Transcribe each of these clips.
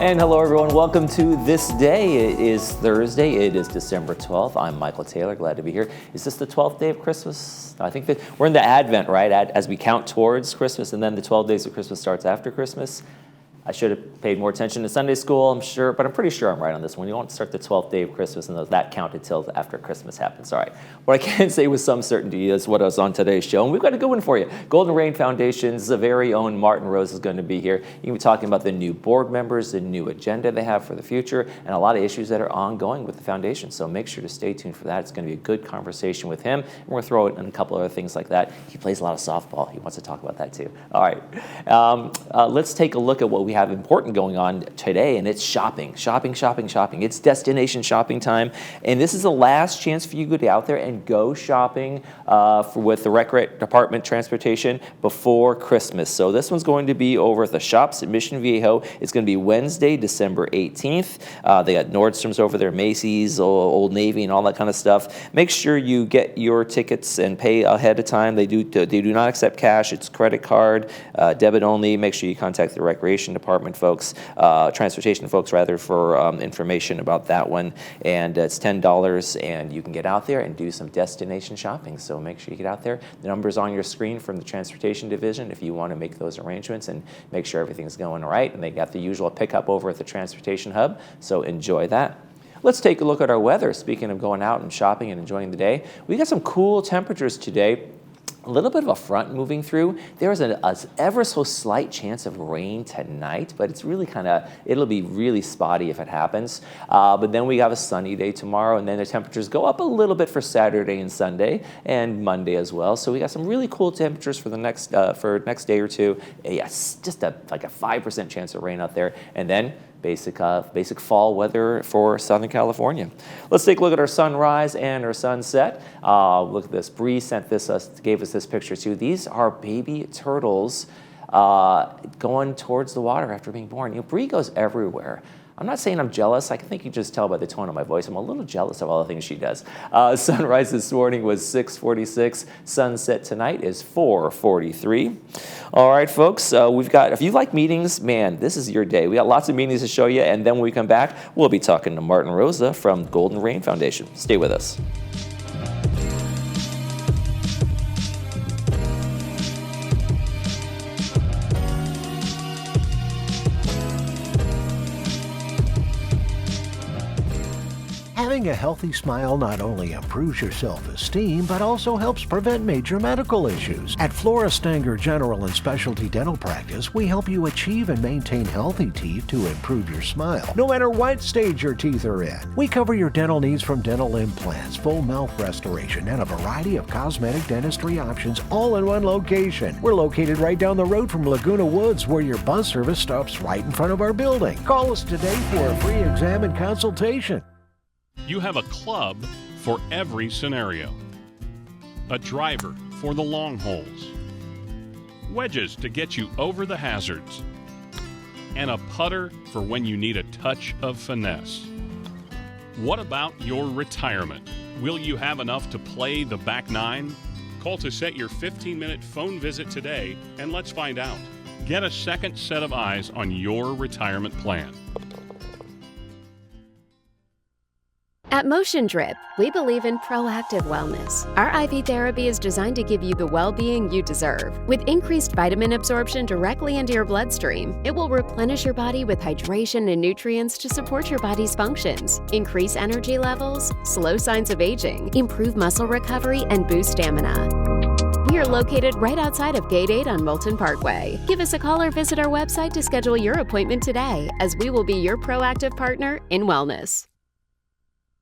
And hello everyone, welcome to This Day. It is Thursday, it is December 12th. I'm Michael Taylor, glad to be here. Is this the 12th day of Christmas? I think that we're in the Advent, right? As we count towards Christmas, and then the 12 days of Christmas starts after Christmas. I should have paid more attention to Sunday school, I'm sure, but I'm pretty sure I'm right on this one. You won't start the 12th day of Christmas and that count until after Christmas happens. All right. What I can say with some certainty is what I was on today's show, and we've got a good one for you. Golden Rain Foundation's very own Martin Rose is going to be here. You'll be talking about the new board members, the new agenda they have for the future, and a lot of issues that are ongoing with the foundation. So make sure to stay tuned for that. It's going to be a good conversation with him. And we're going to throw in a couple other things like that. He plays a lot of softball. He wants to talk about that too. All right. Let's take a look at what we have important going on today, and it's shopping. It's destination shopping time, and this is the last chance for you to get out there and go shopping with the Rec Department Transportation before Christmas. So this one's going to be over at the shops at Mission Viejo. It's going to be Wednesday, December 18th. They got Nordstrom's over there, Macy's, Old Navy, and all that kind of stuff. Make sure you get your tickets and pay ahead of time. They do not accept cash. It's credit card, debit only. Make sure you contact the Recreation Department folks, transportation folks rather, for information about that one. And it's $10, and you can get out there and do some destination shopping. So make sure you get out there. The number's on your screen from the transportation division if you want to make those arrangements and make sure everything's going all right. And they got the usual pickup over at the transportation hub. So enjoy that. Let's take a look at our weather. Speaking of going out and shopping and enjoying the day, we got some cool temperatures today. A little bit of a front moving through. There's an ever so slight chance of rain tonight, but it's really it'll be really spotty if it happens. But then we have a sunny day tomorrow, and then the temperatures go up a little bit for Saturday and Sunday and Monday as well. So we got some really cool temperatures for the next day or two. Yes, just like a 5% chance of rain out there, and then basic fall weather for Southern California. Let's take a look at our sunrise and our sunset. Look at this. Bree gave us this picture too. These are baby turtles going towards the water after being born. You know, Bree goes everywhere. I'm not saying I'm jealous. I think you can just tell by the tone of my voice. I'm a little jealous of all the things she does. Sunrise this morning was 6:46. Sunset tonight is 4:43. All right, folks, if you like meetings, man, this is your day. We got lots of meetings to show you, and then when we come back, we'll be talking to Martin Rosa from Golden Rain Foundation. Stay with us. Having a healthy smile not only improves your self-esteem, but also helps prevent major medical issues. At Flora Stanger General and Specialty Dental Practice, we help you achieve and maintain healthy teeth to improve your smile, no matter what stage your teeth are in. We cover your dental needs from dental implants, full mouth restoration, and a variety of cosmetic dentistry options all in one location. We're located right down the road from Laguna Woods, where your bus service stops right in front of our building. Call us today for a free exam and consultation. You have a club for every scenario. A driver for the long holes. Wedges to get you over the hazards. And a putter for when you need a touch of finesse. What about your retirement? Will you have enough to play the back nine? Call to set your 15-minute phone visit today, and let's find out. Get a second set of eyes on your retirement plan. At Motion Drip, we believe in proactive wellness. Our IV therapy is designed to give you the well-being you deserve. With increased vitamin absorption directly into your bloodstream, it will replenish your body with hydration and nutrients to support your body's functions, increase energy levels, slow signs of aging, improve muscle recovery, and boost stamina. We are located right outside of Gate 8 on Moulton Parkway. Give us a call or visit our website to schedule your appointment today, as we will be your proactive partner in wellness.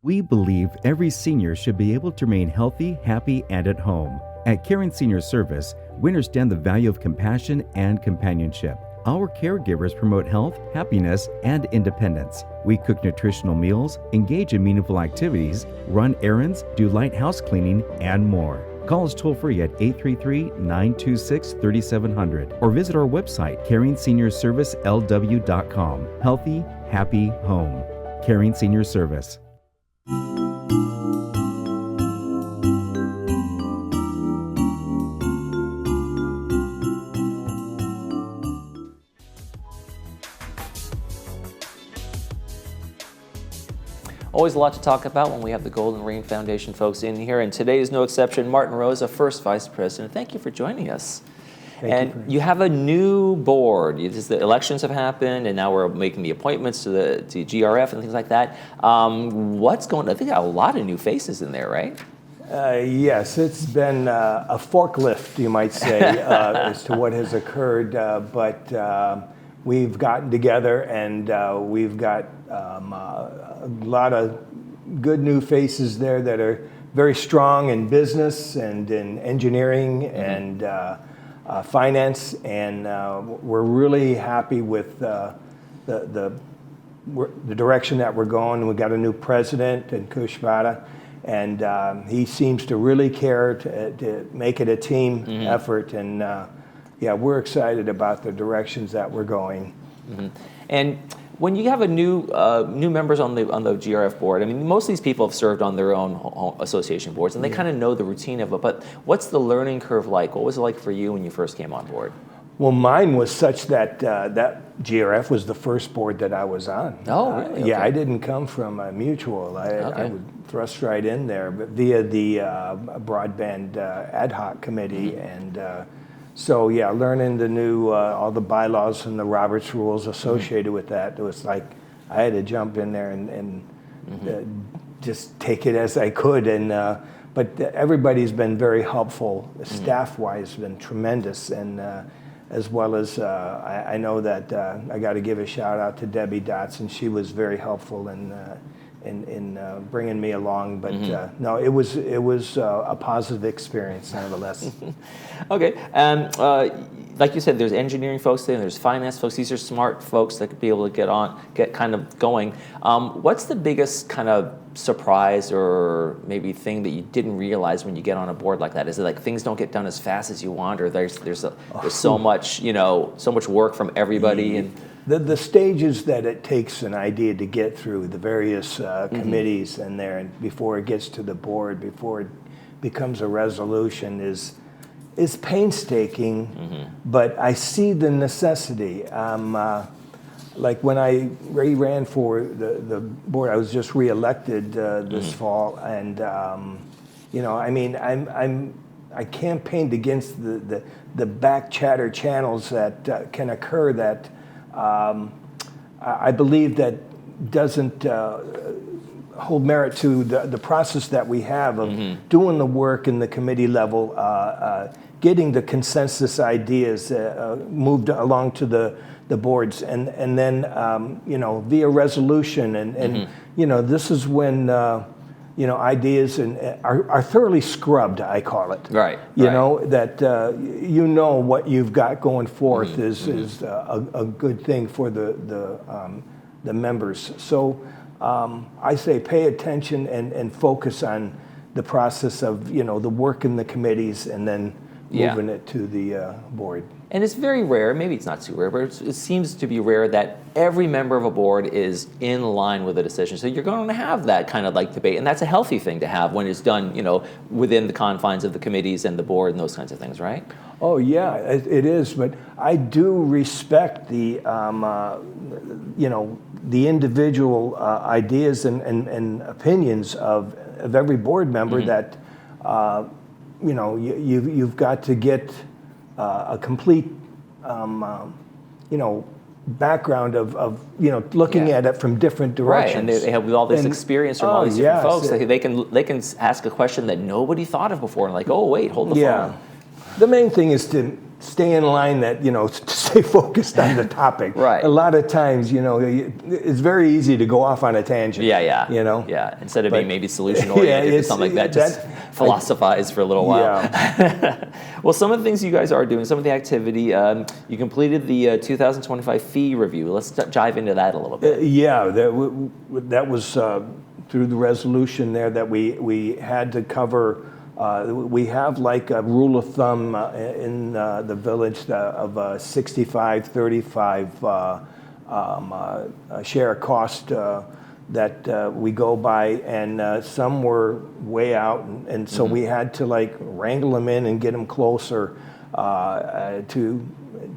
We believe every senior should be able to remain healthy, happy, and at home. At Caring Senior Service, we understand the value of compassion and companionship. Our caregivers promote health, happiness, and independence. We cook nutritional meals, engage in meaningful activities, run errands, do light house cleaning, and more. Call us toll-free at 833-926-3700 or visit our website, CaringSeniorServiceLW.com. Healthy, happy home. Caring Senior Service. Always a lot to talk about when we have the Golden Rain Foundation folks in here, and today is no exception. Martin Rosa, first Vice President, thank you for joining us. And you have a new board. The elections have happened, and now we're making the appointments to the GRF and things like that. What's going on? I think got a lot of new faces in there, right? Yes, it's been a forklift, you might say, as to what has occurred. But we've gotten together, and we've got a lot of good new faces there that are very strong in business and in engineering and finance, and we're really happy with the direction that we're going. We've got a new president in Kushvada, and he seems to really care to make it a team effort, and yeah, we're excited about the directions that we're going. And when you have a new members on the GRF board, I mean, most of these people have served on their own association boards, and they kind of know the routine of it. But what's the learning curve like? What was it like for you when you first came on board? Well, mine was such that that GRF was the first board that I was on. Oh, really? Okay. Yeah, I didn't come from a mutual. I would thrust right in there, but via the broadband ad hoc committee, and so yeah, learning the new all the bylaws and the Roberts rules associated with that. It was like I had to jump in there and just take it as I could. And but everybody's been very helpful. Staff-wise, been tremendous, and as well as I know that I got to give a shout out to Debbie Dotson. She was very helpful in bringing me along, but no, it was a positive experience nonetheless. Okay, and like you said, there's engineering folks there, and there's finance folks. These are smart folks that could be able to get kind of going. What's the biggest kind of surprise or maybe thing that you didn't realize when you get on a board like that? Is it like things don't get done as fast as you want, or there's so much so much work from everybody and the stages that it takes an idea to get through the various committees and there, and before it gets to the board, before it becomes a resolution, is painstaking. But I see the necessity. Like when I ran for the board, I was just reelected this fall, and I mean, I campaigned against the back chatter channels that can occur that I believe that doesn't hold merit to the process that we have of doing the work in the committee level, getting the consensus ideas moved along to the boards, and then via resolution, and this is when ideas are thoroughly scrubbed, I call it. Right. You know that what you've got going forth is a good thing for the members. So I say pay attention and focus on the process of the work in the committees, and then moving it to the board. And it's very rare, maybe it's not too rare, but it seems to be rare that every member of a board is in line with a decision. So you're going to have that kind of like debate, and that's a healthy thing to have when it's done, within the confines of the committees and the board and those kinds of things, right? Oh yeah, it is. But I do respect the the individual ideas and opinions of every board member that you've got to get a complete background of looking at it from different directions. Right, and they have all this experience from all these different folks. They can ask a question that nobody thought of before, and like, oh wait, hold the phone. The main thing is to stay in line, that to stay focused on the topic. Right. A lot of times, it's very easy to go off on a tangent. Yeah. Instead of being maybe solution oriented or something like that, just philosophize for a little while. Yeah. Well, some of the things you guys are doing, some of the activity, you completed the 2025 fee review. Let's dive into that a little bit. That was through the resolution there that we had to cover. We have like a rule of thumb in the village of 65-35 share cost that we go by, and some were way out, and so we had to like wrangle them in and get them closer to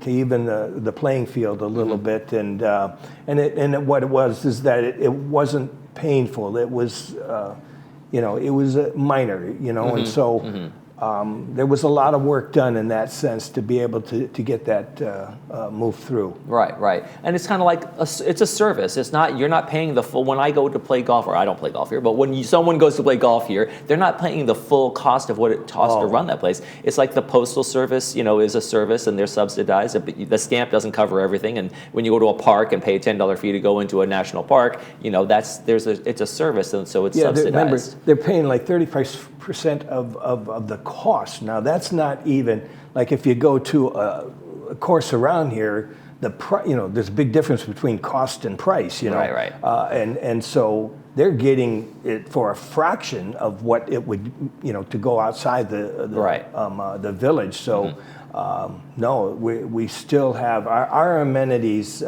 even the playing field a little bit, and what it was is that it wasn't painful. It was, it was minor, and so there was a lot of work done in that sense to be able to get that moved through. Right. And it's kind of like, it's a service. It's not, you're not paying the full, when I go to play golf, or I don't play golf here, but when someone goes to play golf here, they're not paying the full cost of what it costs to run that place. It's like the postal service, is a service and they're subsidized. The stamp doesn't cover everything. And when you go to a park and pay a $10 fee to go into a national park, it's a service, and so it's subsidized. Remember, they're paying like 35% of the cost. Now that's not even, like if you go to a course around here, there's a big difference between cost and price, Right. And so they're getting it for a fraction of what it would, to go outside the village. So no, we still have our amenities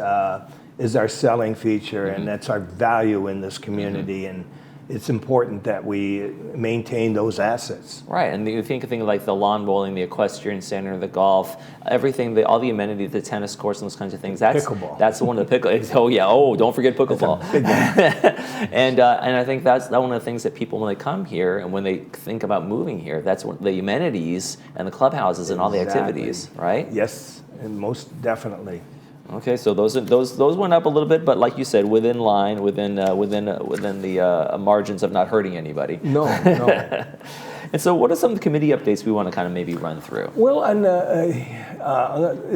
is our selling feature, and that's our value in this community, and it's important that we maintain those assets. Right, and you think of things like the lawn bowling, the equestrian center, the golf, everything, all the amenities, the tennis courts, and those kinds of things. Pickleball. That's one of the don't forget pickleball. Big one. and I think that's one of the things that people, when they come here and when they think about moving here, that's one, the amenities and the clubhouses and all the activities, right? Yes, and most definitely. Okay, so those went up a little bit, but like you said, within line, within the margins of not hurting anybody. No. And so, what are some of the committee updates we want to kind of maybe run through? Well, and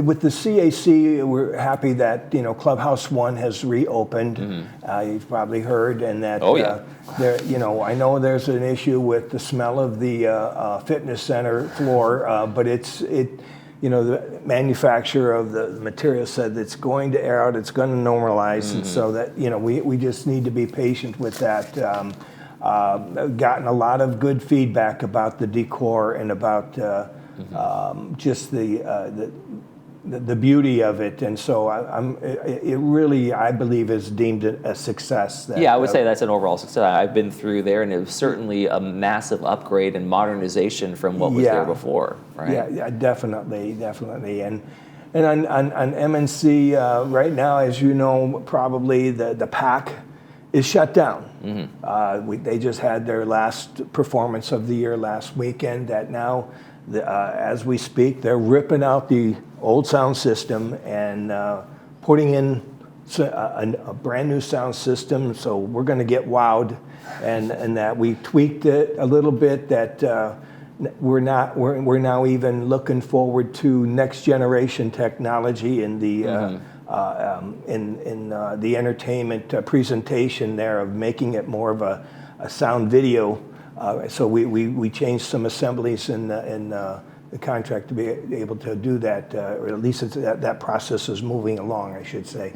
with the CAC, we're happy that Clubhouse 1 has reopened. You've probably heard, and that I know there's an issue with the smell of the fitness center floor, but the manufacturer of the material said it's going to air out, it's going to normalize, and so that we just need to be patient with that. Gotten a lot of good feedback about the decor and about just the beauty of it, and so it really, I believe, is deemed a success. I would say that's an overall success. I've been through there, and it was certainly a massive upgrade and modernization from what was there before. Right? Yeah, definitely, and on MNC right now, as you know, probably the PAC is shut down. They just had their last performance of the year last weekend. That now, as we speak, they're ripping out the old sound system and putting in a brand new sound system. So we're going to get wowed, and that we tweaked it a little bit. That we're now even looking forward to next generation technology in the the entertainment presentation there, of making it more of a sound video. So we changed some assemblies in the contract to be able to do that, or at least that process is moving along, I should say.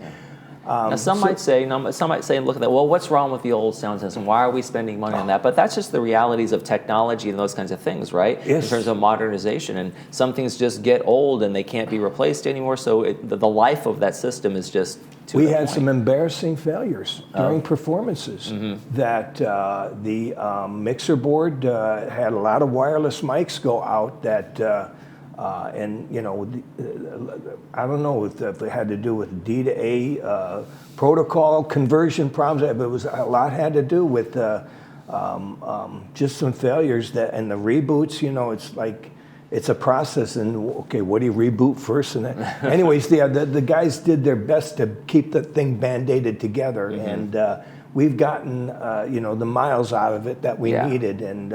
Now, some might say, look at that, well, what's wrong with the old sound system? Why are we spending money on that? But that's just the realities of technology and those kinds of things, right? Yes. In terms of modernization. And some things just get old and they can't be replaced anymore. So the life of that system is just We had some embarrassing failures during performances. That the mixer board had a lot of wireless mics go out that... and I don't know if it had to do with D to A protocol conversion problems, but it was a lot had to do with just some failures and the reboots. It's like it's a process, and okay, what do you reboot first? And anyways, the guys did their best to keep the thing band-aided together, and we've gotten the miles out of it that we needed, and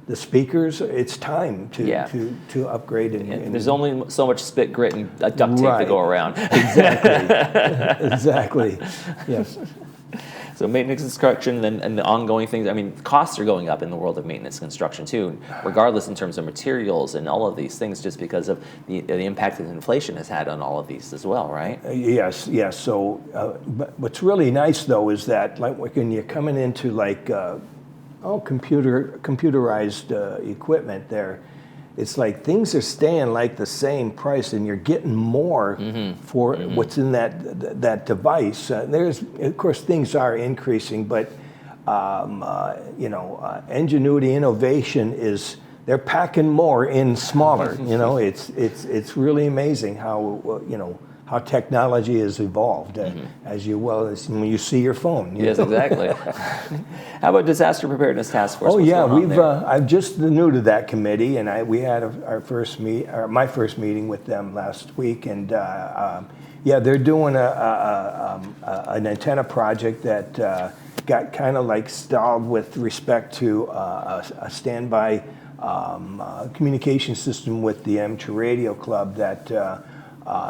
the speakers, it's time to upgrade. And there's only so much spit, grit, and duct tape to go around. Exactly. Yes. So maintenance, construction, and the ongoing things. I mean, costs are going up in the world of maintenance construction too, regardless in terms of materials and all of these things, just because of the impact that inflation has had on all of these as well, right? Yes. So, but what's really nice though is that, like, when you're coming into computerized equipment there, it's like things are staying like the same price, and you're getting more for what's in that device. There's, of course, things are increasing, but ingenuity, innovation is, they're packing more in smaller. It's really amazing how how technology has evolved, as you well as when you see your phone. Yes, exactly. How about Disaster Preparedness Task Force? Oh What's yeah, going on there? I'm just new to that committee, and we had my first meeting with them last week, and yeah, they're doing an antenna project that got kind of like stalled with respect to a standby communication system with the amateur radio club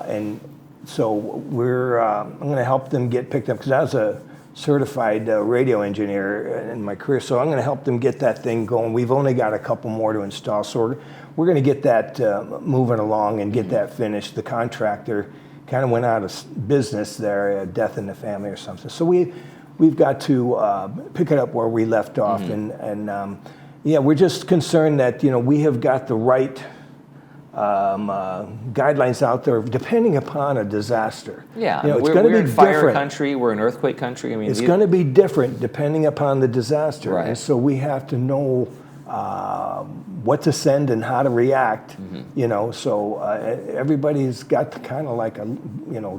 and so I'm going to help them get picked up, because I was a certified radio engineer in my career, so I'm going to help them get that thing going. We've only got a couple more to install, so we're going to get that moving along and get that finished. The contractor kind of went out of business there, a death in the family or something. So we've got to pick it up where we left off, and yeah, we're just concerned that we have got the right guidelines out there depending upon a disaster. Yeah, it's we're going to be in fire different. country, we're an earthquake country. I mean, It's going to be different depending upon the disaster, Right. and so we have to know what to send and how to react. So everybody's got to kind of like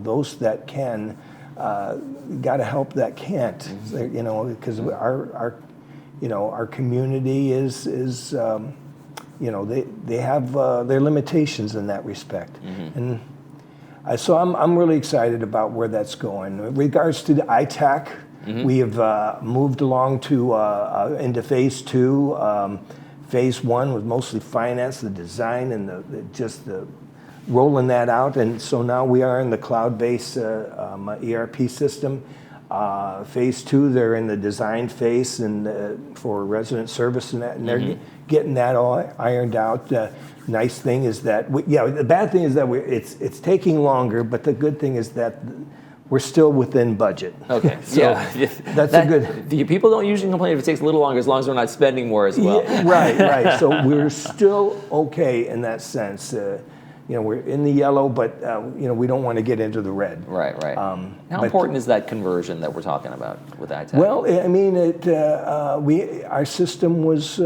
those that can got to help that can't. Because our community is. They have their limitations in that respect, and so I'm really excited about where that's going. In regards to the ITAC, we have moved along to into phase 2. Phase 1 was mostly finance, the design, and the rolling that out, and so now we are in the cloud-based ERP system. Phase 2, they're in the design phase and for resident service and that, and they're getting that all ironed out. The nice thing is that, the bad thing is that it's taking longer, but the good thing is that we're still within budget. Okay, so yeah. That's a good... People don't usually complain if it takes a little longer, as long as we're not spending more as well. Yeah, right. So we're still okay in that sense. We're in the yellow, but we don't want to get into the red. Right. How important is that conversion that we're talking about with ITAC? Well, I mean, our system was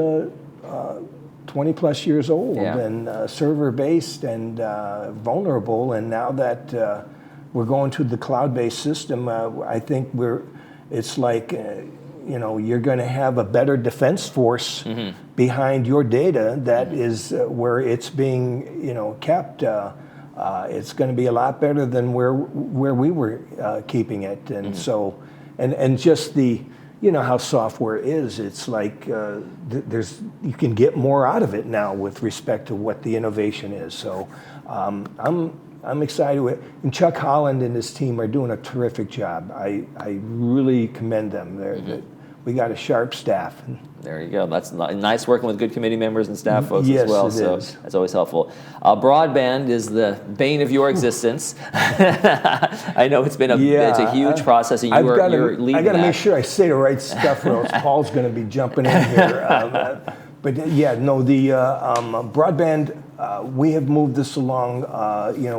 20 plus years old and server based and vulnerable, and now that we're going to the cloud-based system, I think it's like you're going to have a better defense force behind your data that is where it's being kept. It's going to be a lot better than where we were keeping it, and so and just the how software is. It's like you can get more out of it now with respect to what the innovation is. So I'm excited with, and Chuck Holland and his team are doing a terrific job. I really commend them. We got a sharp staff. There you go. That's nice working with good committee members and staff folks Yes, as well. it So is. that's always helpful. Broadband is the bane of your existence. I know it's been it's a huge process, and you're leading I got to that. make sure I say the right stuff, or else Paul's going to be jumping in here. But the broadband. We have moved this along.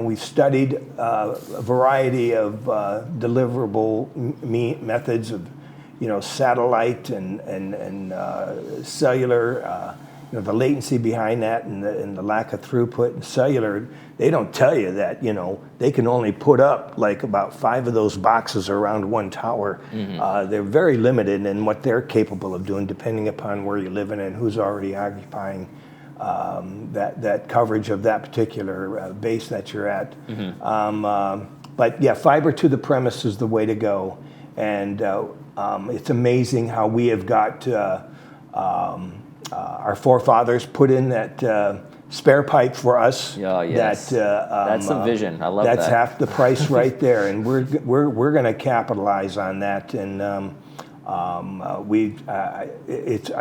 We've studied a variety of deliverable methods of, satellite and cellular. The latency behind that and the lack of throughput. And cellular, they don't tell you that. They can only put up like about 5 of those boxes around one tower. They're very limited in what they're capable of doing, depending upon where you live in and who's already occupying that coverage of that particular base that you're at. But yeah, fiber to the premise is the way to go, and it's amazing how we have got our forefathers put in that spare pipe for us. Oh, yes. That's the vision. I love that's that. Half the price right there, and we're going to capitalize on that. And I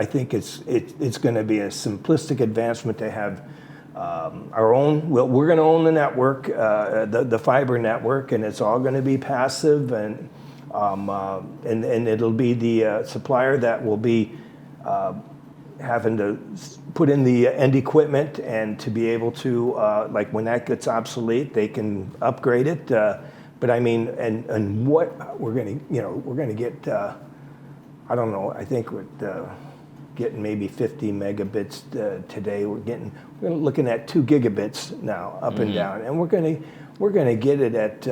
think it's going to be a simplistic advancement to have our own. Well, we're going to own the network, the fiber network, and it's all going to be passive, and it'll be the supplier that will be having to put in the end equipment, and to be able to like when that gets obsolete, they can upgrade it. But I mean, and what we're going to get. I don't know. I think getting maybe 50 megabits today. We're looking at 2 gigabits now, up and down, and we're gonna get it at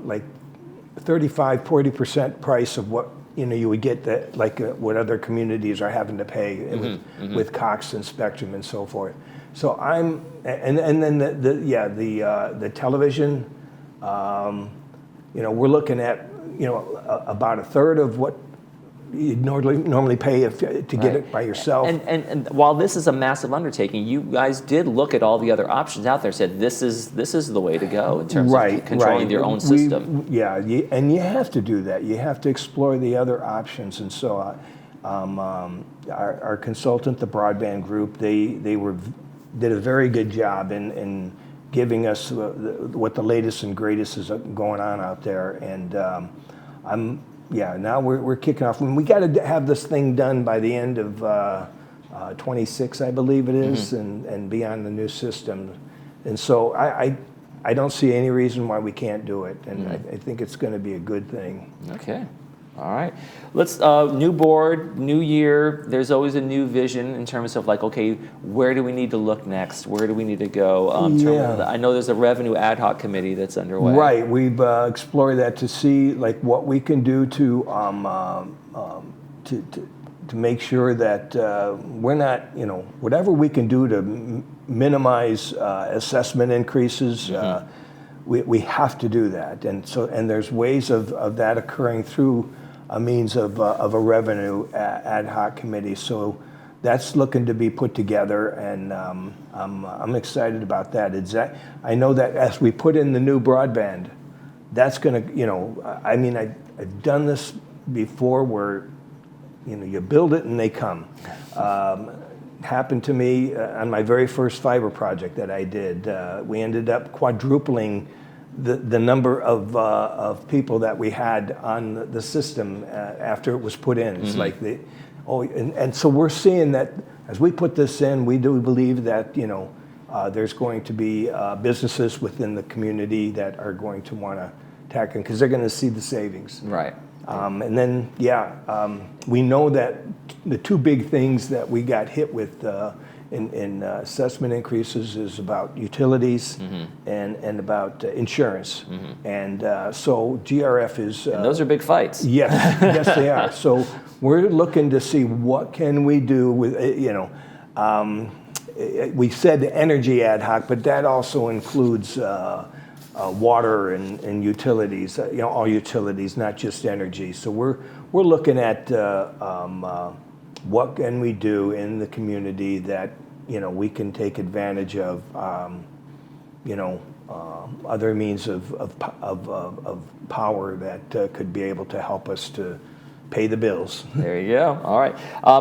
like 35-40% price of what you would get what other communities are having to pay with Cox and Spectrum and so forth. So and then the television, we're looking at about a third of what you'd normally pay to get it by yourself. And while this is a massive undertaking, you guys did look at all the other options out there. Said this is the way to go in terms of controlling your own system. And you have to do that. You have to explore the other options. And so, our consultant, the broadband group, they did a very good job in giving us what the latest and greatest is going on out there. And now we're kicking off. We got to have this thing done by the end of 26, I believe it is, and be on the new system. And so I don't see any reason why we can't do it, and I think it's going to be a good thing. Okay. All right. Let's new board, new year. There's always a new vision in terms of like, okay, where do we need to look next? Where do we need to go? I know there's a revenue ad hoc committee that's underway. Right. We've explored that to see like what we can do to make sure that we're not, whatever we can do to minimize assessment increases. We have to do that, and there's ways of that occurring through a means of a revenue ad hoc committee. So that's looking to be put together, and I'm excited about that. I know that as we put in the new broadband, that's going to, I've done this before where you build it and they come. Happened to me on my very first fiber project that I did. We ended up quadrupling the number of people that we had on the system after it was put in. It's like and so we're seeing that as we put this in, we do believe that there's going to be businesses within the community that are going to want to tack in because they're going to see the savings. Right. And then we know that the two big things that we got hit with in assessment increases is about utilities and about insurance. And so GRF is... and those are big fights. Yes, yes they are. So we're looking to see what can we do with, we said energy ad hoc, but that also includes water and utilities, all utilities, not just energy. So we're looking at what can we do in the community that we can take advantage of, other means of power that could be able to help us to pay the bills. There you go. All right.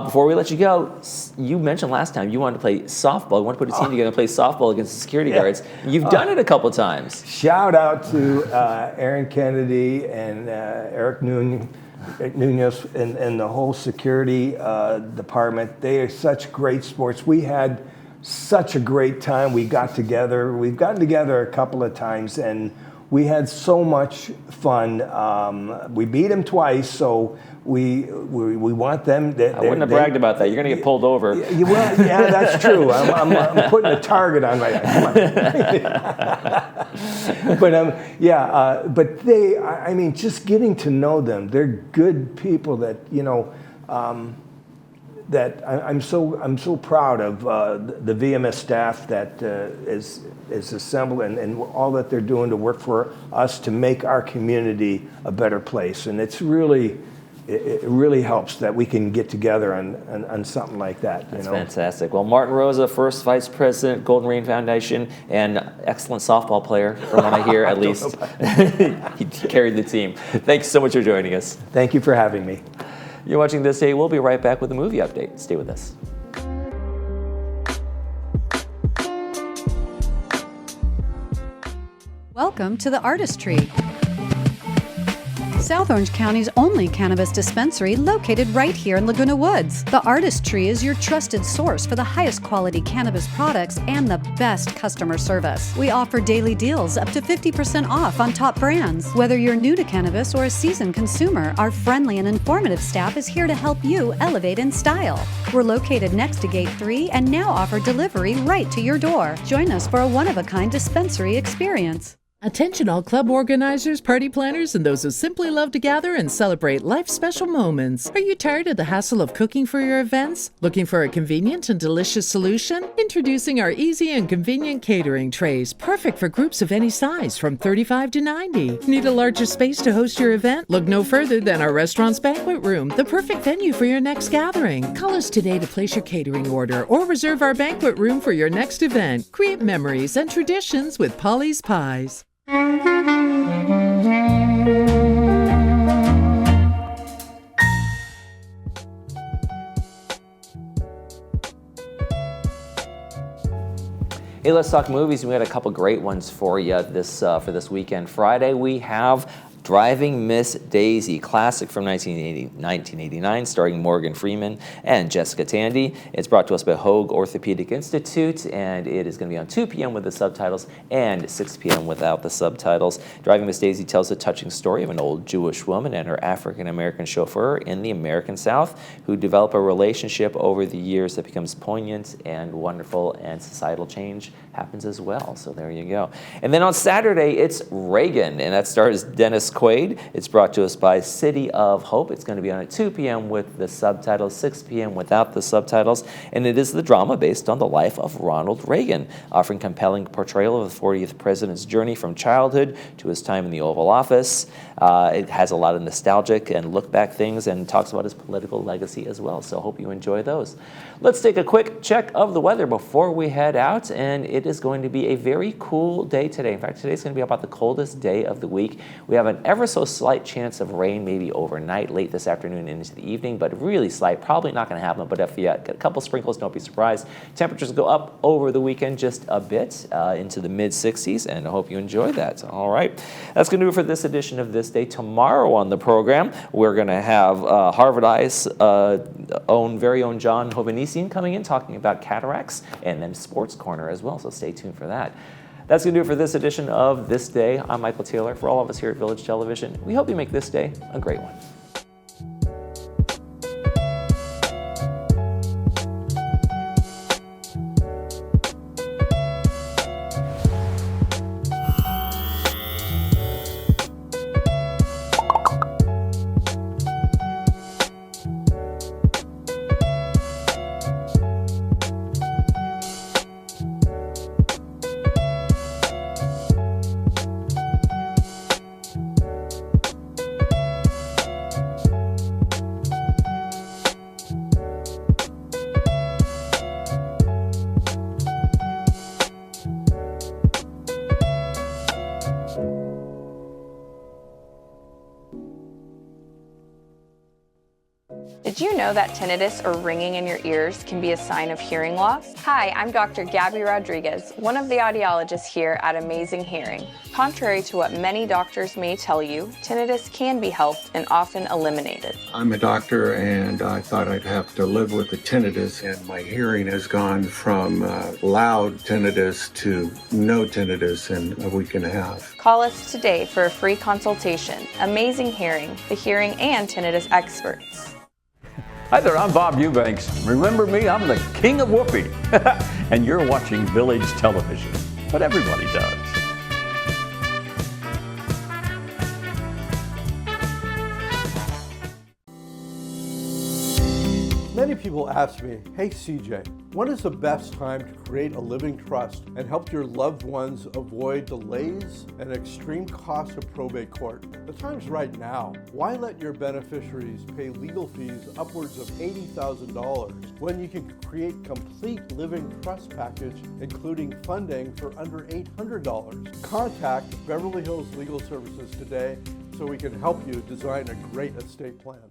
Before we let you go, you mentioned last time you wanted to play softball. You want to put a team together and play softball against the security guards. You've done it a couple times. Shout out to Aaron Kennedy and Eric Nunez and the whole security department. They are such great sports. We had such a great time. We got together. We've gotten together a couple of times, and we had so much fun. We beat them twice, so we want them. I wouldn't have bragged about that. You're going to get pulled over. Well, yeah, that's true. I'm putting a target on my. But they. Just getting to know them. They're good people that that I'm so proud of the VMS staff that is assembled and all that they're doing to work for us to make our community a better place. And it really helps that we can get together on something like that. That's fantastic. Well, Martin Rosa, first Vice President, Golden Rain Foundation, and excellent softball player, from what I hear at least. He carried the team. Thanks so much for joining us. Thank you for having me. You're watching ThisDay. We'll be right back with a movie update. Stay with us. Welcome to the Artistry. South Orange County's only cannabis dispensary located right here in Laguna Woods. The Artist Tree is your trusted source for the highest quality cannabis products and the best customer service. We offer daily deals up to 50% off on top brands. Whether you're new to cannabis or a seasoned consumer, our friendly and informative staff is here to help you elevate in style. We're located next to Gate 3 and now offer delivery right to your door. Join us for a one-of-a-kind dispensary experience. Attention all club organizers, party planners, and those who simply love to gather and celebrate life's special moments. Are you tired of the hassle of cooking for your events? Looking for a convenient and delicious solution? Introducing our easy and convenient catering trays, perfect for groups of any size from 35 to 90. Need a larger space to host your event? Look no further than our restaurant's banquet room, the perfect venue for your next gathering. Call us today to place your catering order or reserve our banquet room for your next event. Create memories and traditions with Polly's Pies. Hey, let's talk movies. We had a couple great ones for you for this weekend. Friday, we have Driving Miss Daisy, classic from 1989, starring Morgan Freeman and Jessica Tandy. It's brought to us by Hoag Orthopedic Institute, and it is going to be on 2 p.m. with the subtitles and 6 p.m. without the subtitles. Driving Miss Daisy tells the touching story of an old Jewish woman and her African-American chauffeur in the American South who develop a relationship over the years that becomes poignant and wonderful, and societal change happens as well. So there you go. And then on Saturday, it's Reagan, and that stars Dennis Quaid. It's brought to us by City of Hope. It's going to be on at 2 p.m. with the subtitles, 6 p.m. without the subtitles, and it is the drama based on the life of Ronald Reagan, offering compelling portrayal of the 40th president's journey from childhood to his time in the Oval Office. It has a lot of nostalgic and look-back things and talks about his political legacy as well, so I hope you enjoy those. Let's take a quick check of the weather before we head out, and it is going to be a very cool day today. In fact, today's going to be about the coldest day of the week. We have an ever so slight chance of rain maybe overnight, late this afternoon into the evening, but really slight, probably not going to happen, but if you get a couple sprinkles, don't be surprised. Temperatures go up over the weekend just a bit into the mid-60s, and I hope you enjoy that. All right, that's going to do it for this edition of This Day. Tomorrow on the program, we're going to have Harvard Eye's very own John Hovanesian coming in talking about cataracts, and then Sports Corner as well, so stay tuned for that. That's going to do it for this edition of This Day. I'm Michael Taylor. For all of us here at Village Television, we hope you make this day a great one. Did you know that tinnitus or ringing in your ears can be a sign of hearing loss? Hi, I'm Dr. Gabby Rodriguez, one of the audiologists here at Amazing Hearing. Contrary to what many doctors may tell you, tinnitus can be helped and often eliminated. I'm a doctor and I thought I'd have to live with the tinnitus, and my hearing has gone from loud tinnitus to no tinnitus in a week and a half. Call us today for a free consultation. Amazing Hearing, the hearing and tinnitus experts. Hi there, I'm Bob Eubanks. Remember me? I'm the king of whoopee. And you're watching Village Television. But everybody does. Many people ask me, hey CJ, when is the best time to create a living trust and help your loved ones avoid delays and extreme costs of probate court? The time's right now. Why let your beneficiaries pay legal fees upwards of $80,000 when you can create complete living trust package including funding for under $800? Contact Beverly Hills Legal Services today so we can help you design a great estate plan.